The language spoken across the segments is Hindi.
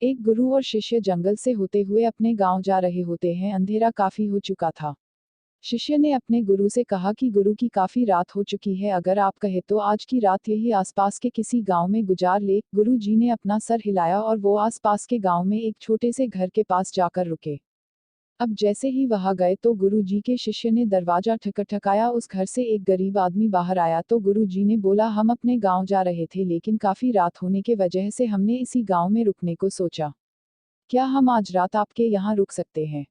एक गुरु और शिष्य जंगल से होते हुए अपने गांव जा रहे होते हैं। अंधेरा काफी हो चुका था। शिष्य ने अपने गुरु से कहा कि गुरु की काफी रात हो चुकी है, अगर आप कहे तो आज की रात यही आसपास के किसी गांव में गुजार ले। गुरु जी ने अपना सर हिलाया और वो आसपास के गांव में एक छोटे से घर के पास जाकर रुके। अब जैसे ही वहां गए तो गुरु जी के शिष्य ने दरवाजा ठकठकाया। उस घर से एक गरीब आदमी बाहर आया तो गुरु जी ने बोला, हम अपने गांव जा रहे थे लेकिन काफी रात होने के वजह से हमने इसी गांव में रुकने को सोचा। क्या हम आज रात आपके यहाँ रुक सकते हैं?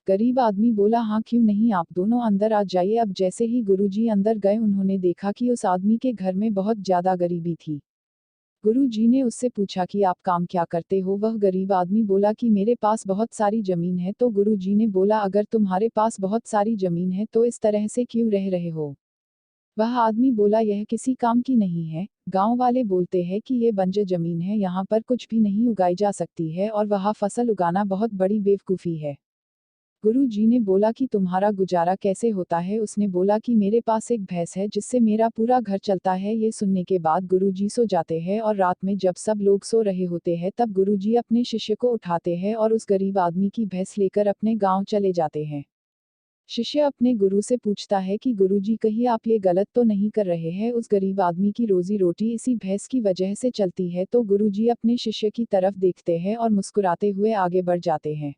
गरीब आदमी बोला, हाँ क्यों नहीं, आप दोनों अंदर आ जाइए। अब जैसे ही गुरुजी अंदर गए उन्होंने देखा कि उस आदमी के घर में बहुत ज्यादा गरीबी थी। गुरु जी ने उससे पूछा कि आप काम क्या करते हो? वह गरीब आदमी बोला कि मेरे पास बहुत सारी जमीन है। तो गुरु जी ने बोला, अगर तुम्हारे पास बहुत सारी जमीन है तो इस तरह से क्यों रह रहे हो? वह आदमी बोला, यह किसी काम की नहीं है। गांव वाले बोलते हैं कि ये बंजर जमीन है, यहाँ पर कुछ भी नहीं उगाई जा सकती है और वहाँ फसल उगाना बहुत बड़ी बेवकूफ़ी है। गुरु जी ने बोला कि तुम्हारा गुजारा कैसे होता है? उसने बोला कि मेरे पास एक भैंस है जिससे मेरा पूरा घर चलता है। ये सुनने के बाद गुरु जी सो जाते हैं और रात में जब सब लोग सो रहे होते हैं तब गुरु जी अपने शिष्य को उठाते हैं और उस गरीब आदमी की भैंस लेकर अपने गांव चले जाते हैं। शिष्य अपने गुरु से पूछता है कि गुरुजी कहीं आप ये गलत तो नहीं कर रहे हैं? उस गरीब आदमी की रोजी रोटी इसी भैंस की वजह से चलती है। तो गुरुजी अपने शिष्य की तरफ देखते हैं और मुस्कुराते हुए आगे बढ़ जाते हैं।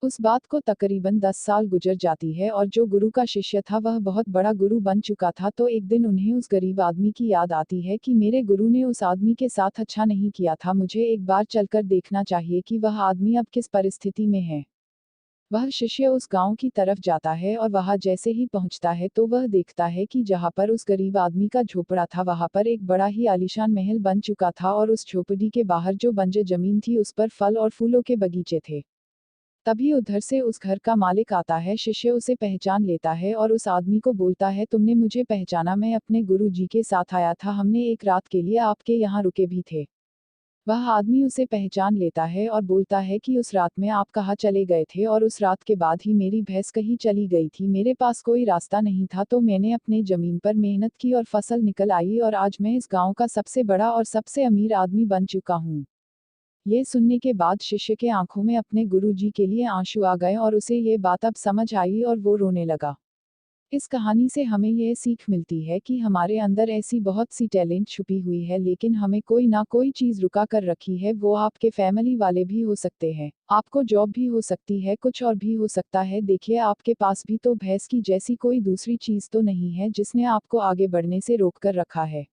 उस बात को तकरीबन 10 साल गुजर जाती है और जो गुरु का शिष्य था वह बहुत बड़ा गुरु बन चुका था। तो एक दिन उन्हें उस गरीब आदमी की याद आती है कि मेरे गुरु ने उस आदमी के साथ अच्छा नहीं किया था, मुझे एक बार चलकर देखना चाहिए कि वह आदमी अब किस परिस्थिति में है। वह शिष्य उस गांव की तरफ जाता है और वहां जैसे ही पहुंचता है तो वह देखता है कि जहां पर उस गरीब आदमी का झोपड़ा था वहां पर एक बड़ा ही आलीशान महल बन चुका था और उस झोपड़ी के बाहर जो बंजर जमीन थी उस पर फल और फूलों के बगीचे थे। तभी उधर से उस घर का मालिक आता है। शिष्य उसे पहचान लेता है और उस आदमी को बोलता है, तुमने मुझे पहचाना? मैं अपने गुरु जी के साथ आया था, हमने एक रात के लिए आपके यहाँ रुके भी थे। वह आदमी उसे पहचान लेता है और बोलता है कि उस रात में आप कहाँ चले गए थे? और उस रात के बाद ही मेरी भैंस कहीं चली गई थी, मेरे पास कोई रास्ता नहीं था तो मैंने अपने जमीन पर मेहनत की और फसल निकल आई और आज मैं इस गांव का सबसे बड़ा और सबसे अमीर आदमी बन चुका हूँ। ये सुनने के बाद शिष्य के आंखों में अपने गुरु जी के लिए आंसू आ गए और उसे ये बात अब समझ आई और वो रोने लगा। इस कहानी से हमें यह सीख मिलती है कि हमारे अंदर ऐसी बहुत सी टैलेंट छुपी हुई है लेकिन हमें कोई ना कोई चीज रुका कर रखी है। वो आपके फैमिली वाले भी हो सकते हैं, आपको जॉब भी हो सकती है, कुछ और भी हो सकता है। देखिए, आपके पास भी तो भैंस की जैसी कोई दूसरी चीज तो नहीं है जिसने आपको आगे बढ़ने से रोक कर रखा है।